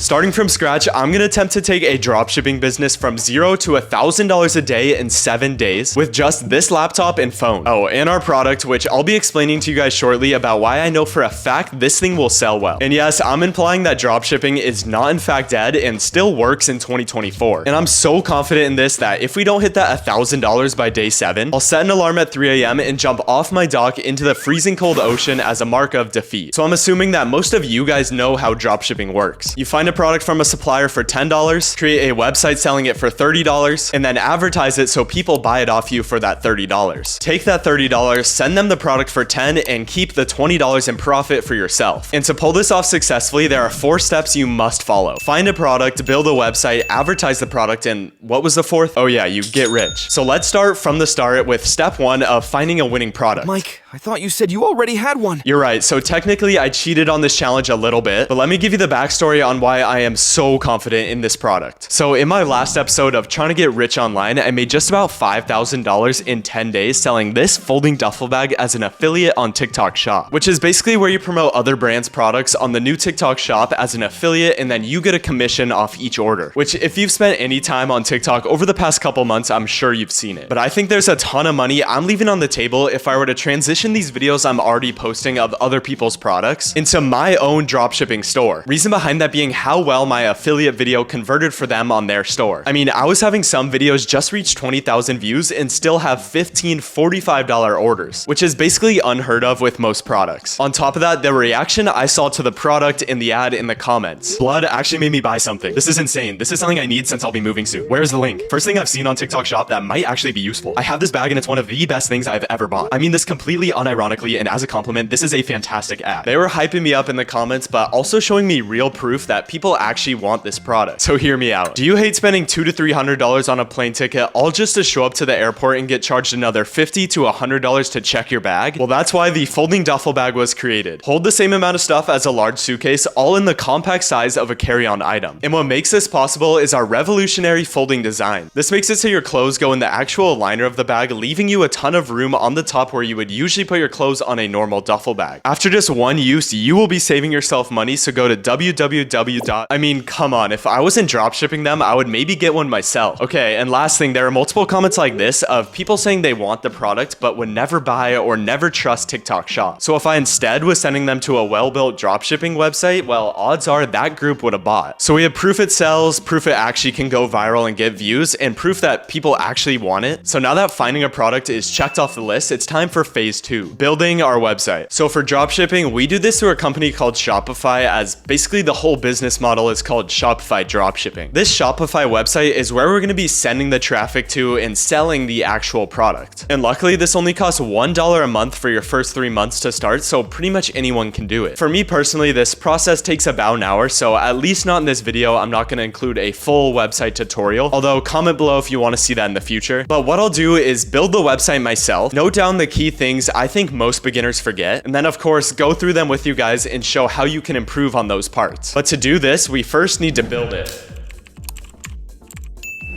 Starting from scratch, I'm gonna attempt to take a dropshipping business from $0 to $1,000 a day in 7 days with just this laptop and phone. Oh, and our product, which I'll be explaining to you guys shortly about why I know for a fact this thing will sell well. And yes, I'm implying that dropshipping is not in fact dead and still works in 2024. And I'm so confident in this that if we don't hit that $1,000 by day 7, I'll set an alarm at 3 a.m. and jump off my dock into the freezing cold ocean as a mark of defeat. So I'm assuming that most of you guys know how dropshipping works. You find a product from a supplier for $10, create a website selling it for $30, and then advertise it so people buy it off you for that $30. Take that $30, send them the product for $10, and keep the $20 in profit for yourself. And to pull this off successfully, there are 4 steps you must follow. Find a product, build a website, advertise the product, and what was the 4th? Oh yeah, you get rich. So let's start from the start with step 1 of finding a winning product. Mike, I thought you said you already had one. You're right, so technically I cheated on this challenge a little bit, but let me give you the backstory on why I am so confident in this product. So in my last episode of trying to get rich online, I made just about $5,000 in 10 days selling this folding duffel bag as an affiliate on TikTok Shop, which is basically where you promote other brands' products on the new TikTok Shop as an affiliate, and then you get a commission off each order, which if you've spent any time on TikTok over the past couple months, I'm sure you've seen it. But I think there's a ton of money I'm leaving on the table if I were to transition these videos I'm already posting of other people's products into my own dropshipping store. Reason behind that being how well my affiliate video converted for them on their store. I mean, I was having some videos just reach 20,000 views and still have 15 $45 orders, which is basically unheard of with most products. On top of that, the reaction I saw to the product in the ad in the comments. Blood actually made me buy something. This is insane. This is something I need since I'll be moving soon. Where's the link? First thing I've seen on TikTok Shop that might actually be useful. I have this bag and it's one of the best things I've ever bought. I mean this completely unironically, and as a compliment, this is a fantastic ad. They were hyping me up in the comments, but also showing me real proof that people actually want this product. So hear me out. Do you hate spending $200 to $300 on a plane ticket all just to show up to the airport and get charged another $50 to $100 to check your bag? Well, that's why the folding duffel bag was created. Hold the same amount of stuff as a large suitcase, all in the compact size of a carry-on item. And what makes this possible is our revolutionary folding design. This makes it so your clothes go in the actual liner of the bag, leaving you a ton of room on the top where you would usually put your clothes on a normal duffel bag. After just one use, you will be saving yourself money, so go to www. I mean, come on, if I wasn't dropshipping them, I would maybe get one myself. Okay, and last thing, there are multiple comments like this of people saying they want the product but would never buy or never trust TikTok Shop. So if I instead was sending them to a well-built dropshipping website, well, odds are that group would have bought. So we have proof it sells, proof it actually can go viral and get views, and proof that people actually want it. So now that finding a product is checked off the list, it's time for phase 2, building our website. So for dropshipping, we do this through a company called Shopify, as basically the whole business model is called Shopify dropshipping. This Shopify website is where we're going to be sending the traffic to and selling the actual product. And luckily, this only costs $1 a month for your first 3 months to start, so pretty much anyone can do it. For me personally, this process takes about an hour, so at least not in this video, I'm not going to include a full website tutorial, although comment below if you want to see that in the future. But what I'll do is build the website myself, note down the key things I think most beginners forget, and then of course go through them with you guys and show how you can improve on those parts. But to do this, we first need to build it.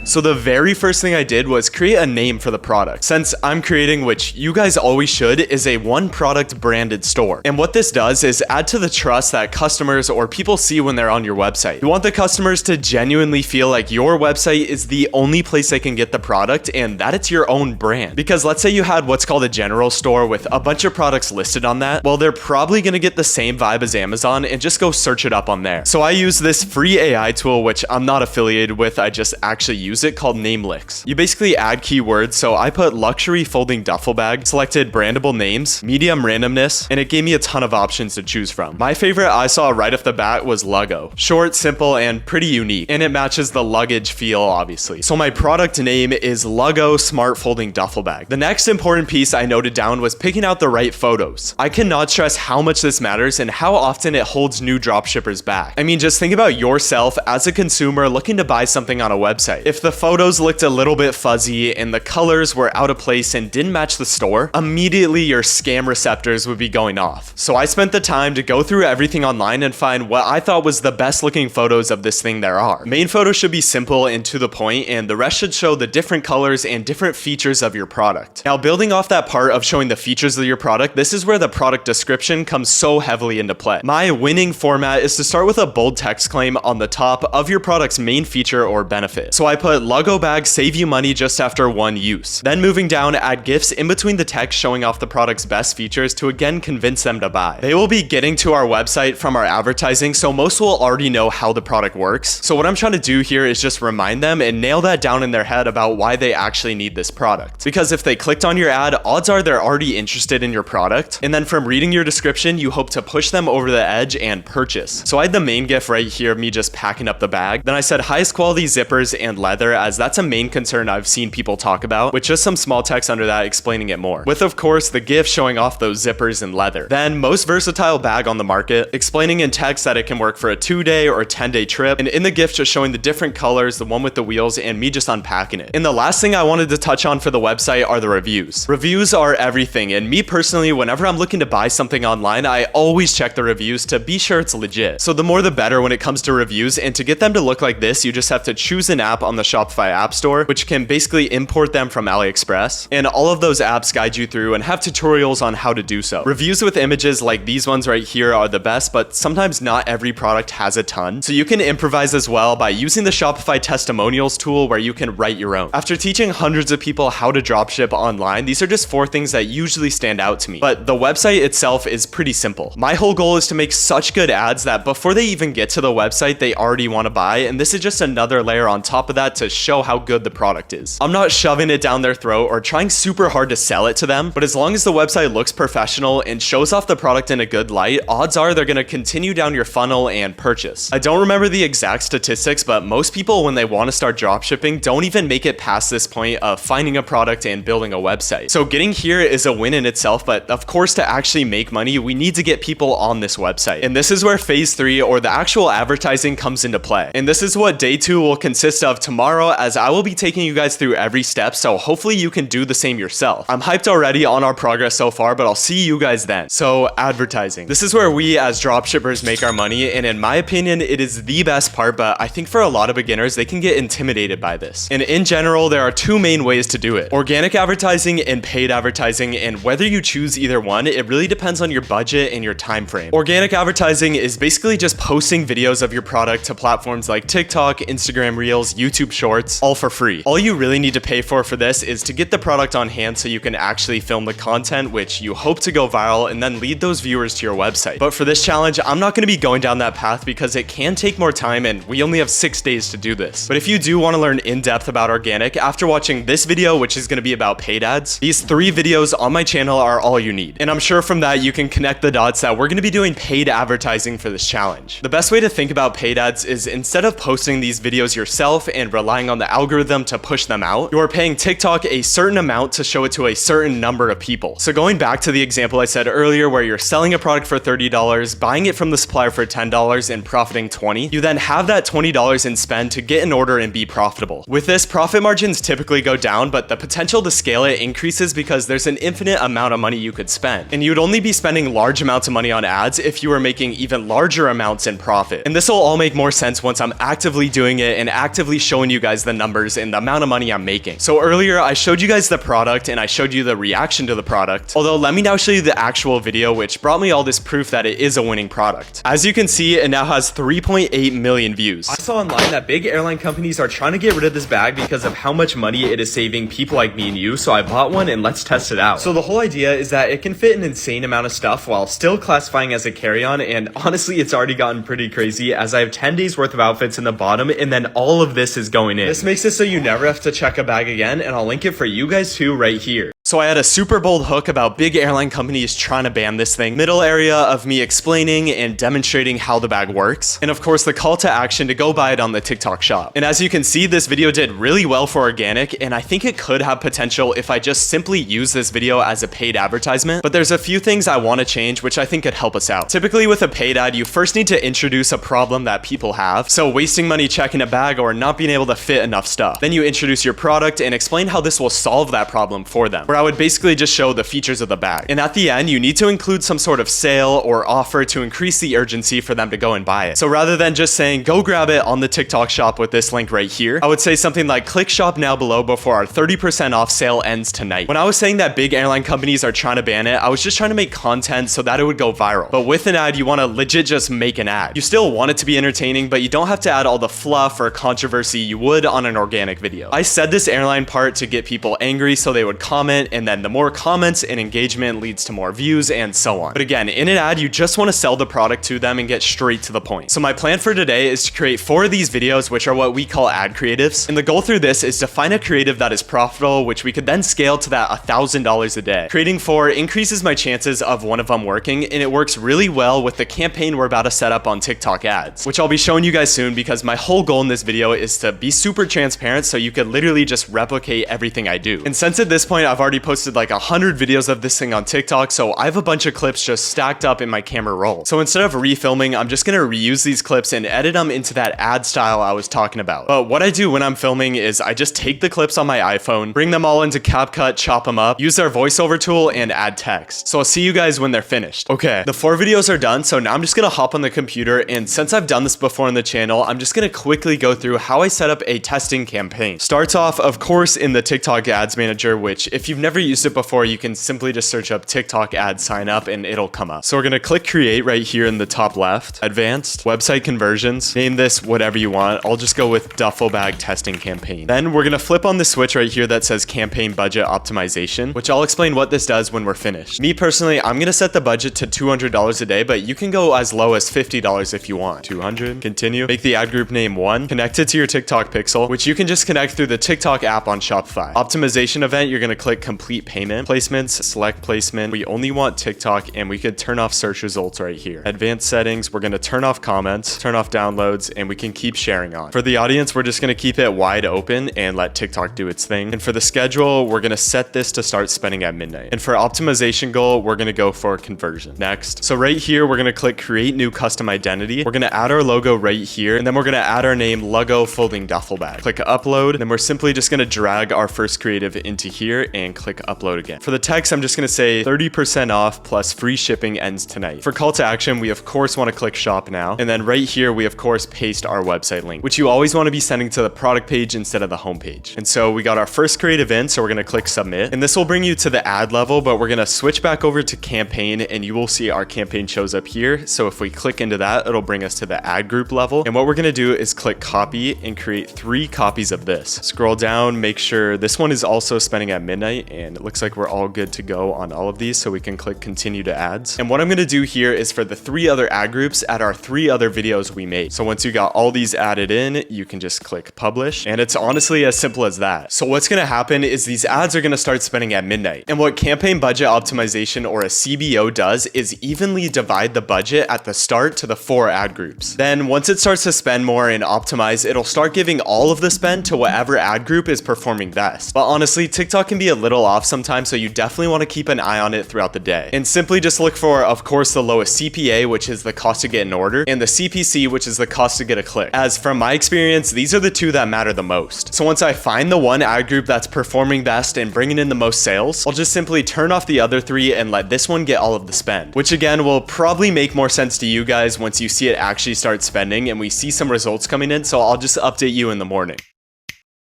So the very first thing I did was create a name for the product. Since I'm creating, which you guys always should, is a one product branded store. And what this does is add to the trust that customers or people see when they're on your website. You want the customers to genuinely feel like your website is the only place they can get the product and that it's your own brand. Because let's say you had what's called a general store with a bunch of products listed on that. Well, they're probably gonna get the same vibe as Amazon and just go search it up on there. So I use this free AI tool, which I'm not affiliated with, I just actually use it, called Namelix. You basically add keywords, so I put luxury folding duffel bag, selected brandable names, medium randomness, and it gave me a ton of options to choose from. My favorite I saw right off the bat was Luggo. Short, simple, and pretty unique, and it matches the luggage feel, obviously. So my product name is Luggo Smart Folding Duffel Bag. The next important piece I noted down was picking out the right photos. I cannot stress how much this matters and how often it holds new dropshippers back. I mean, just think about yourself as a consumer looking to buy something on a website. If the photos looked a little bit fuzzy and the colors were out of place and didn't match the store, immediately your scam receptors would be going off. So I spent the time to go through everything online and find what I thought was the best looking photos of this thing there are. Main photos should be simple and to the point, and the rest should show the different colors and different features of your product. Now, building off that part of showing the features of your product, this is where the product description comes so heavily into play. My winning format is to start with a bold text claim on the top of your product's main feature or benefit. So I put Lugo bag save you money just after one use. Then moving down, add GIFs in between the text showing off the product's best features to again convince them to buy. They will be getting to our website from our advertising, so most will already know how the product works. So what I'm trying to do here is just remind them and nail that down in their head about why they actually need this product. Because if they clicked on your ad, odds are they're already interested in your product. And then from reading your description, you hope to push them over the edge and purchase. So I had the main GIF right here of me just packing up the bag. Then I said highest quality zippers and leather, as that's a main concern I've seen people talk about, with just some small text under that explaining it more. With of course the GIF showing off those zippers and leather. Then most versatile bag on the market, explaining in text that it can work for a 2-day or 10-day trip, and in the GIF just showing the different colors, the one with the wheels, and me just unpacking it. And the last thing I wanted to touch on for the website are the reviews. Reviews are everything, and me personally, whenever I'm looking to buy something online, I always check the reviews to be sure it's legit. So the more the better when it comes to reviews, and to get them to look like this, you just have to choose an app on the Shopify app store, which can basically import them from AliExpress, and all of those apps guide you through and have tutorials on how to do so. Reviews with images like these ones right here are the best, but sometimes not every product has a ton, so you can improvise as well by using the Shopify testimonials tool where you can write your own. After teaching hundreds of people how to dropship online, these are just 4 things that usually stand out to me, but the website itself is pretty simple. My whole goal is to make such good ads that before they even get to the website, they already want to buy, and this is just another layer on top of that to show how good the product is. I'm not shoving it down their throat or trying super hard to sell it to them, but as long as the website looks professional and shows off the product in a good light, odds are they're going to continue down your funnel and purchase. I don't remember the exact statistics, but most people when they want to start dropshipping don't even make it past this point of finding a product and building a website. So getting here is a win in itself, but of course to actually make money, we need to get people on this website. And this is where phase 3 or the actual advertising comes into play. And this is what day 2 will consist of tomorrow, as I will be taking you guys through every step, so hopefully you can do the same yourself. I'm hyped already on our progress so far, but I'll see you guys then. So advertising. This is where we as dropshippers make our money, and in my opinion, it is the best part, but I think for a lot of beginners, they can get intimidated by this. And in general, there are 2 main ways to do it: organic advertising and paid advertising, and whether you choose either one, it really depends on your budget and your time frame. Organic advertising is basically just posting videos of your product to platforms like TikTok, Instagram Reels, YouTube Shorts, all for free. All you really need to pay for this is to get the product on hand so you can actually film the content, which you hope to go viral and then lead those viewers to your website. But for this challenge, I'm not going to be going down that path because it can take more time and we only have 6 days to do this. But if you do want to learn in depth about organic after watching this video, which is going to be about paid ads, these 3 videos on my channel are all you need. And I'm sure from that you can connect the dots that we're going to be doing paid advertising for this challenge. The best way to think about paid ads is instead of posting these videos yourself and relying on the algorithm to push them out, you are paying TikTok a certain amount to show it to a certain number of people. So going back to the example I said earlier where you're selling a product for $30, buying it from the supplier for $10 and profiting $20, you then have that $20 in spend to get an order and be profitable. With this, profit margins typically go down, but the potential to scale it increases because there's an infinite amount of money you could spend. And you would only be spending large amounts of money on ads if you were making even larger amounts in profit. And this will all make more sense once I'm actively doing it and actively showing you guys the numbers and the amount of money I'm making. So earlier I showed you guys the product and I showed you the reaction to the product. Although let me now show you the actual video, which brought me all this proof that it is a winning product. As you can see, it now has 3.8 million views. I saw online that big airline companies are trying to get rid of this bag because of how much money it is saving people like me and you, so I bought one and let's test it out. So the whole idea is that it can fit an insane amount of stuff while still classifying as a carry-on, and honestly it's already gotten pretty crazy as I have 10 days worth of outfits in the bottom and then all of this is going in. This makes it so you never have to check a bag again, and I'll link it for you guys too right here. So I had a super bold hook about big airline companies trying to ban this thing, middle area of me explaining and demonstrating how the bag works, and of course the call to action to go buy it on the TikTok shop. And as you can see, this video did really well for organic, and I think it could have potential if I just simply use this video as a paid advertisement. But there's a few things I want to change which I think could help us out. Typically with a paid ad, you first need to introduce a problem that people have, so wasting money checking a bag or not being able to fit enough stuff. Then you introduce your product and explain how this will solve that problem for them, where I would basically just show the features of the bag. And at the end, you need to include some sort of sale or offer to increase the urgency for them to go and buy it. So rather than just saying, go grab it on the TikTok shop with this link right here, I would say something like, click shop now below before our 30% off sale ends tonight. When I was saying that big airline companies are trying to ban it, I was just trying to make content so that it would go viral. But with an ad, you want to legit just make an ad. You still want it to be entertaining, but you don't have to add all the fluff or controversy you would on an organic video. I said this airline part to get people angry so they would comment, and then the more comments and engagement leads to more views and so on. But again, in an ad, you just want to sell the product to them and get straight to the point. So my plan for today is to create 4 of these videos, which are what we call ad creatives. And the goal through this is to find a creative that is profitable, which we could then scale to that $1,000 a day. Creating 4 increases my chances of one of them working, and it works really well with the campaign we're about to set up on TikTok ads, which I'll be showing you guys soon, because my whole goal in this video is to be super transparent so you could literally just replicate everything I do. And since at this point I've already posted like 100 videos of this thing on TikTok, so I have a bunch of clips just stacked up in my camera roll. So instead of refilming, I'm just gonna reuse these clips and edit them into that ad style I was talking about. But what I do when I'm filming is I just take the clips on my iPhone, bring them all into CapCut, chop them up, use their voiceover tool, and add text. So I'll see you guys when they're finished. Okay, the 4 videos are done, so now I'm just gonna hop on the computer, and since I've done this before on the channel, I'm just gonna quickly go through how I set up a testing campaign. Starts off, of course, in the TikTok Ads Manager, which if you've never used it before, you can simply just search up TikTok ad sign up and it'll come up. So we're gonna click create right here in the top left, advanced, website conversions, name this whatever you want. I'll just go with duffel bag testing campaign. Then we're gonna flip on the switch right here that says campaign budget optimization, which I'll explain what this does when we're finished. Me personally, I'm gonna set the budget to $200 a day, but you can go as low as $50 if you want. 200, continue, make the ad group name 1, connect it to your TikTok pixel, which you can just connect through the TikTok app on Shopify. Optimization event, you're gonna click complete payment. Placements, select placement. We only want TikTok, and we could turn off search results right here. Advanced settings, we're gonna turn off comments, turn off downloads, and we can keep sharing on. For the audience, we're just gonna keep it wide open and let TikTok do its thing. And for the schedule, we're gonna set this to start spending at midnight. And for optimization goal, we're gonna go for conversion. Next. So right here, we're gonna click create new custom identity. We're gonna add our logo right here, and then we're gonna add our name, logo folding duffel bag. Click upload, and then we're simply just gonna drag our first creative into here and click upload again. For the text, I'm just gonna say 30% off plus free shipping ends tonight. For call to action, we of course wanna click shop now. And then right here, we of course paste our website link, which you always wanna be sending to the product page instead of the home page. And so we got our first creative in, so we're gonna click submit. And this will bring you to the ad level, but we're gonna switch back over to campaign, and you will see our campaign shows up here. So if we click into that, it'll bring us to the ad group level. And what we're gonna do is click copy and create 3 copies of this. Scroll down, make sure this one is also spending at midnight, and it looks like we're all good to go on all of these, so we can click continue to ads. And what I'm gonna do here is for the 3 other ad groups, add our 3 other videos we made. So once you got all these added in, you can just click publish, and it's honestly as simple as that. So what's gonna happen is these ads are gonna start spending at midnight. And what campaign budget optimization, or a CBO, does is evenly divide the budget at the start to the 4 ad groups. Then once it starts to spend more and optimize, it'll start giving all of the spend to whatever ad group is performing best. But honestly, TikTok can be a little off sometimes, so you definitely want to keep an eye on it throughout the day. And simply just look for, of course, the lowest CPA, which is the cost to get an order, and the CPC, which is the cost to get a click. As from my experience, these are the 2 that matter the most. So once I find the one ad group that's performing best and bringing in the most sales, I'll just simply turn off the other 3 and let this one get all of the spend, which again will probably make more sense to you guys once you see it actually start spending and we see some results coming in. So I'll just update you in the morning.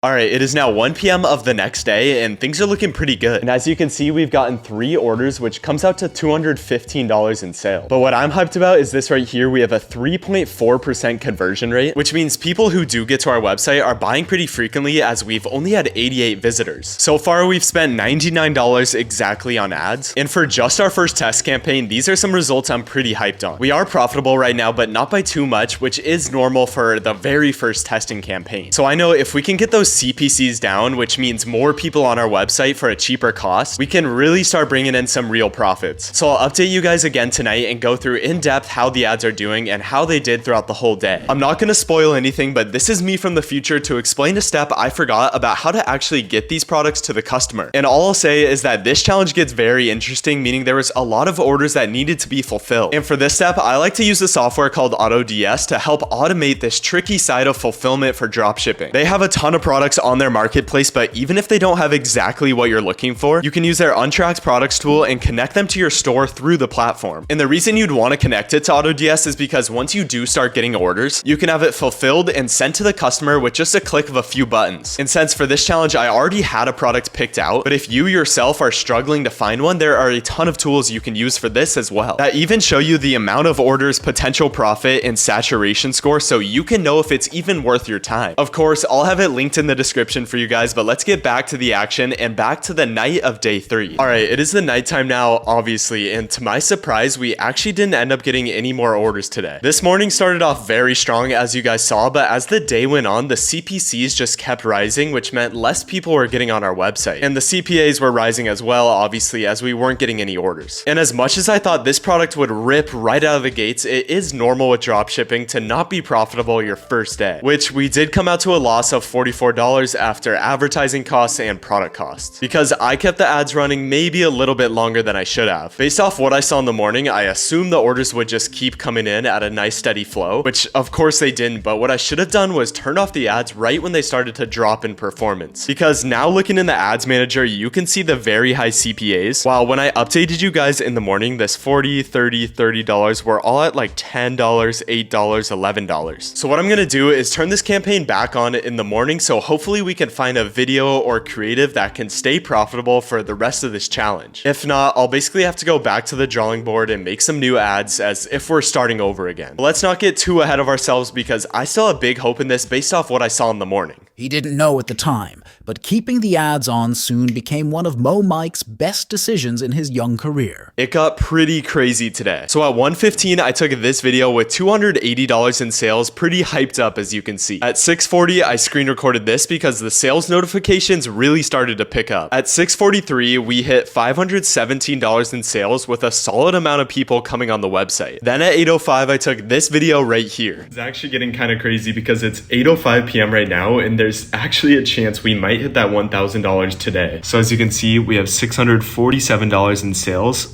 Alright, it is now 1 p.m. of the next day, and things are looking pretty good. And as you can see, we've gotten 3 orders, which comes out to $215 in sale. But what I'm hyped about is this right here. We have a 3.4% conversion rate, which means people who do get to our website are buying pretty frequently, as we've only had 88 visitors. So far, we've spent $99 exactly on ads. And for just our first test campaign, these are some results I'm pretty hyped on. We are profitable right now, but not by too much, which is normal for the very first testing campaign. So I know if we can get those CPCs down, which means more people on our website for a cheaper cost, we can really start bringing in some real profits. So I'll update you guys again tonight and go through in depth how the ads are doing and how they did throughout the whole day. I'm not gonna spoil anything, but this is me from the future to explain a step I forgot about how to actually get these products to the customer. And all I'll say is that this challenge gets very interesting, meaning there was a lot of orders that needed to be fulfilled. And for this step, I like to use a software called AutoDS to help automate this tricky side of fulfillment for dropshipping. They have a ton of products on their marketplace, but even if they don't have exactly what you're looking for, you can use their untracked products tool and connect them to your store through the platform. And the reason you'd want to connect it to AutoDS is because once you do start getting orders, you can have it fulfilled and sent to the customer with just a click of a few buttons. And since for this challenge, I already had a product picked out, but if you yourself are struggling to find one, there are a ton of tools you can use for this as well that even show you the amount of orders, potential profit, and saturation score so you can know if it's even worth your time. Of course, I'll have it linked in the description for you guys, but let's get back to the action and back to the night of day 3. All right, it is the nighttime now, obviously, and to my surprise, we actually didn't end up getting any more orders today. This morning started off very strong, as you guys saw, but as the day went on, the CPCs just kept rising, which meant less people were getting on our website. And the CPAs were rising as well, obviously, as we weren't getting any orders. And as much as I thought this product would rip right out of the gates, it is normal with dropshipping to not be profitable your first day, which we did come out to a loss of $44 after advertising costs and product costs, because I kept the ads running maybe a little bit longer than I should have. Based off what I saw in the morning, I assumed the orders would just keep coming in at a nice steady flow, which of course they didn't, but what I should have done was turn off the ads right when they started to drop in performance, because now looking in the ads manager, you can see the very high CPAs, while when I updated you guys in the morning, this $40, $30, $30 were all at like $10, $8, $11. So what I'm gonna do is turn this campaign back on in the morning, so hopefully we can find a video or creative that can stay profitable for the rest of this challenge. If not, I'll basically have to go back to the drawing board and make some new ads as if we're starting over again. But let's not get too ahead of ourselves because I still have big hope in this based off what I saw in the morning. He didn't know at the time, but keeping the ads on soon became one of MoMike's best decisions in his young career. It got pretty crazy today. So at 1:15, I took this video with $280 in sales, pretty hyped up as you can see. At 6:40, I screen recorded this because the sales notifications really started to pick up. At 6:43, we hit $517 in sales with a solid amount of people coming on the website. Then at 8:05, I took this video right here. It's actually getting kind of crazy because it's 8:05 p.m. right now, and there's actually a chance we might hit that $1,000 today. So as you can see, we have $647 in sales.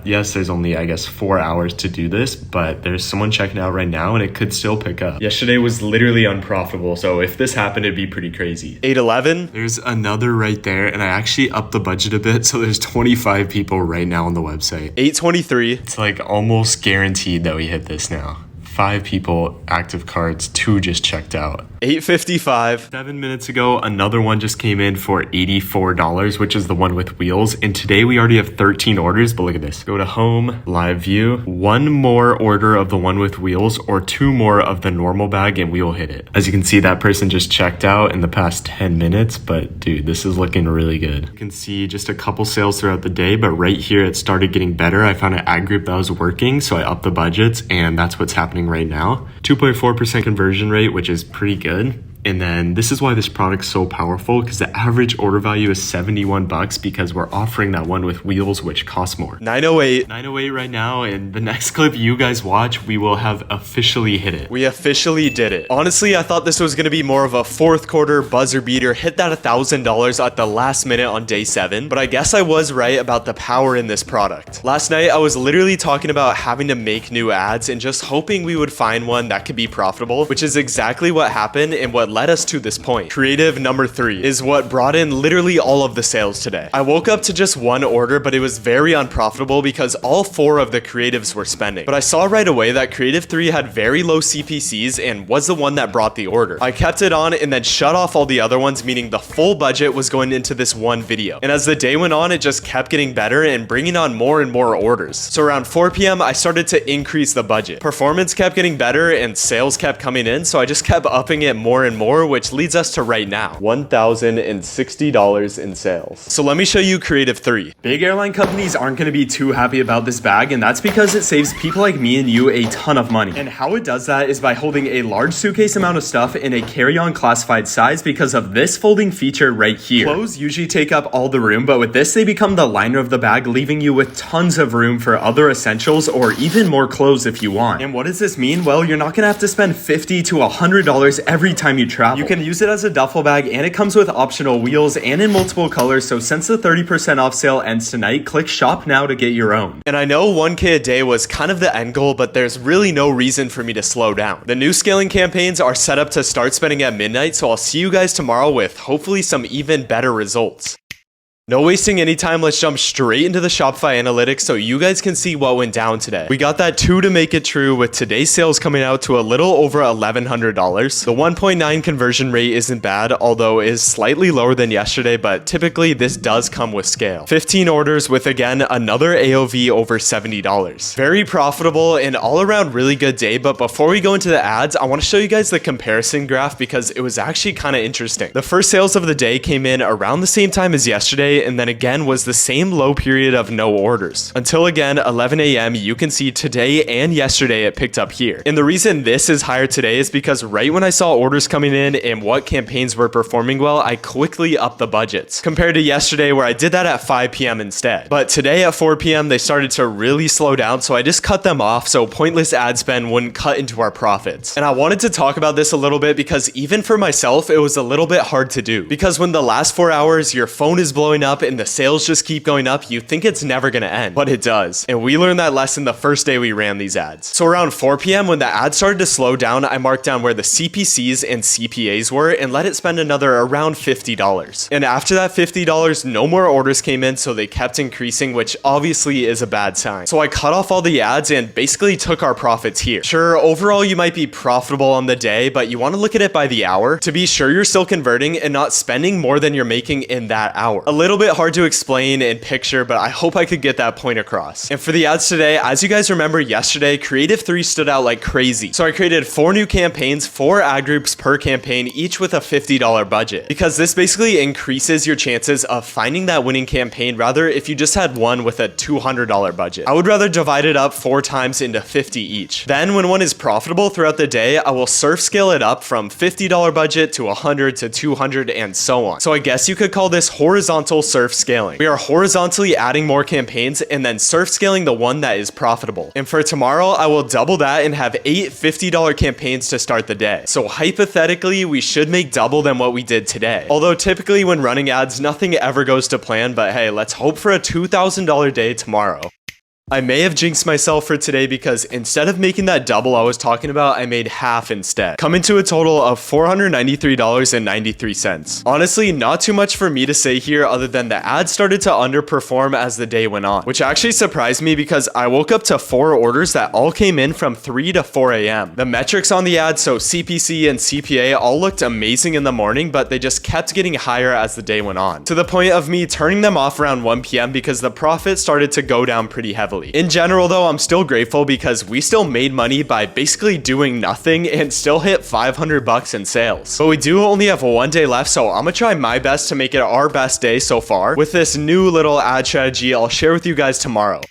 Yes, there's only, I guess, 4 hours to do this, but there's someone checking out right now and it could still pick up. Yesterday was literally unprofitable, so if this happened, it'd be pretty crazy. 8:11, there's another right there, and I actually upped the budget a bit, so there's 25 people right now on the website. 8:23, it's like almost guaranteed that we hit this now. 5 people, active cards, 2 just checked out. 8:55. 7 minutes ago, another one just came in for $84, which is the one with wheels. And today we already have 13 orders, but look at this. Go to home, live view. 1 more order of the one with wheels or 2 more of the normal bag and we will hit it. As you can see, that person just checked out in the past 10 minutes, but dude, this is looking really good. You can see just a couple sales throughout the day, but right here it started getting better. I found an ad group that was working, so I upped the budgets, and that's what's happening right now. 2.4% conversion rate, which is pretty good. And then this is why this product's so powerful, because the average order value is $71 because we're offering that one with wheels, which costs more. 908 right now, and the next clip you guys watch, we will have officially hit it. We officially did it. Honestly, I thought this was gonna be more of a fourth quarter buzzer beater, hit that $1,000 at the last minute on day 7, but I guess I was right about the power in this product. Last night, I was literally talking about having to make new ads and just hoping we would find one that could be profitable, which is exactly what happened and what led us to this point. Creative number 3 is what brought in literally all of the sales today. I woke up to just 1 order, but it was very unprofitable because all 4 of the creatives were spending. But I saw right away that creative 3 had very low CPCs and was the one that brought the order. I kept it on and then shut off all the other ones, meaning the full budget was going into this one video. And as the day went on, it just kept getting better and bringing on more and more orders. So around 4 p.m., I started to increase the budget. Performance kept getting better and sales kept coming in, so I just kept upping it more and more, which leads us to right now, $1,060 in sales. So let me show you creative 3. Big airline companies aren't going to be too happy about this bag, and that's because it saves people like me and you a ton of money. And how it does that is by holding a large suitcase amount of stuff in a carry-on classified size because of this folding feature right here. Clothes usually take up all the room, but with this they become the liner of the bag, leaving you with tons of room for other essentials or even more clothes if you want. And what does this mean? Well, you're not gonna have to spend $50 to $100 every time you travel. You can use it as a duffel bag, and it comes with optional wheels and in multiple colors, so since the 30% off sale ends tonight, click shop now to get your own. And I know 1K a day was kind of the end goal, but there's really no reason for me to slow down. The new scaling campaigns are set up to start spending at midnight, so I'll see you guys tomorrow with hopefully some even better results. No wasting any time, let's jump straight into the Shopify analytics so you guys can see what went down today. We got that 2 to make it true, with today's sales coming out to a little over $1,100. The 1.9 conversion rate isn't bad, although it is slightly lower than yesterday, but typically this does come with scale. 15 orders with, again, another AOV over $70. Very profitable and all around really good day, but before we go into the ads, I want to show you guys the comparison graph because it was actually kind of interesting. The first sales of the day came in around the same time as yesterday, and then again was the same low period of no orders. Until again, 11 a.m., you can see today and yesterday it picked up here. And the reason this is higher today is because right when I saw orders coming in and what campaigns were performing well, I quickly upped the budgets, compared to yesterday where I did that at 5 p.m. instead. But today at 4 p.m., they started to really slow down, so I just cut them off so pointless ad spend wouldn't cut into our profits. And I wanted to talk about this a little bit because even for myself, it was a little bit hard to do. Because when the last 4 hours, your phone is blowing up and the sales just keep going up, you think it's never gonna end, but it does. And we learned that lesson the first day we ran these ads. So around 4 p.m. when the ads started to slow down, I marked down where the CPCs and CPAs were and let it spend another around $50. And after that $50, no more orders came in, so they kept increasing, which obviously is a bad sign. So I cut off all the ads and basically took our profits here. Sure, overall you might be profitable on the day, but you want to look at it by the hour to be sure you're still converting and not spending more than you're making in that hour. A little bit hard to explain and picture, but I hope I could get that point across. And for the ads today, as you guys remember yesterday, Creative 3 stood out like crazy. So I created 4 new campaigns, 4 ad groups per campaign, each with a $50 budget, because this basically increases your chances of finding that winning campaign rather if you just had one with a $200 budget. I would rather divide it up 4 times into 50 each. Then when one is profitable throughout the day, I will surf scale it up from $50 budget to 100 to 200 and so on. So I guess you could call this horizontal surf scaling. We are horizontally adding more campaigns and then surf scaling the one that is profitable. And for tomorrow, I will double that and have 8 $50 campaigns to start the day. So hypothetically, we should make double than what we did today. Although typically when running ads, nothing ever goes to plan, but hey, let's hope for a $2,000 day tomorrow. I may have jinxed myself for today because instead of making that double I was talking about, I made half instead, coming to a total of $493.93. Honestly, not too much for me to say here other than the ads started to underperform as the day went on, which actually surprised me because I woke up to 4 orders that all came in from 3 to 4 a.m. The metrics on the ads, so CPC and CPA, all looked amazing in the morning, but they just kept getting higher as the day went on, to the point of me turning them off around 1 p.m. because the profit started to go down pretty heavily. In general though, I'm still grateful because we still made money by basically doing nothing and still hit $500 in sales. But we do only have 1 day left, so I'm gonna try my best to make it our best day so far with this new little ad strategy I'll share with you guys tomorrow.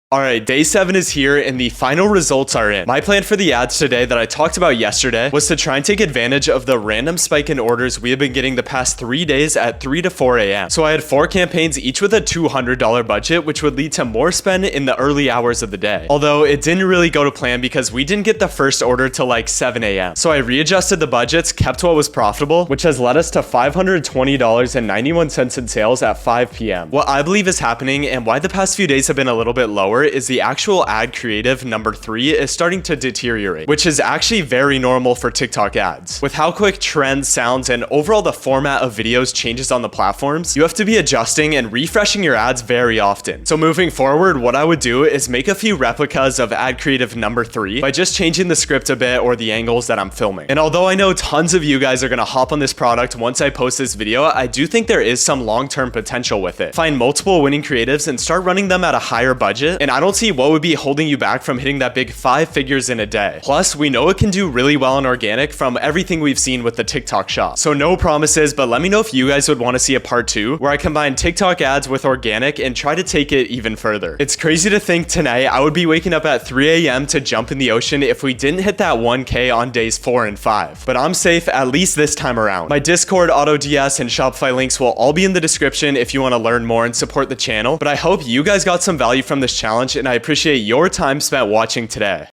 Alright, day 7 is here and the final results are in. My plan for the ads today that I talked about yesterday was to try and take advantage of the random spike in orders we have been getting the past 3 days at 3 to 4 a.m. So I had 4 campaigns, each with a $200 budget, which would lead to more spend in the early hours of the day. Although it didn't really go to plan because we didn't get the first order till like 7 a.m. So I readjusted the budgets, kept what was profitable, which has led us to $520.91 in sales at 5 p.m. What I believe is happening and why the past few days have been a little bit lower is the actual ad creative number 3 is starting to deteriorate, which is actually very normal for TikTok ads. With how quick trends, sounds, and overall the format of videos changes on the platforms, you have to be adjusting and refreshing your ads very often. So moving forward, what I would do is make a few replicas of ad creative number 3 by just changing the script a bit or the angles that I'm filming. And although I know tons of you guys are gonna hop on this product once I post this video, I do think there is some long-term potential with it. Find multiple winning creatives and start running them at a higher budget, and I don't see what would be holding you back from hitting that big 5 figures in a day. Plus, we know it can do really well on organic from everything we've seen with the TikTok shop. So no promises, but let me know if you guys would want to see a part 2 where I combine TikTok ads with organic and try to take it even further. It's crazy to think tonight I would be waking up at 3 a.m. to jump in the ocean if we didn't hit that 1K on days 4 and 5. But I'm safe at least this time around. My Discord, AutoDS, and Shopify links will all be in the description if you want to learn more and support the channel. But I hope you guys got some value from this challenge, and I appreciate your time spent watching today.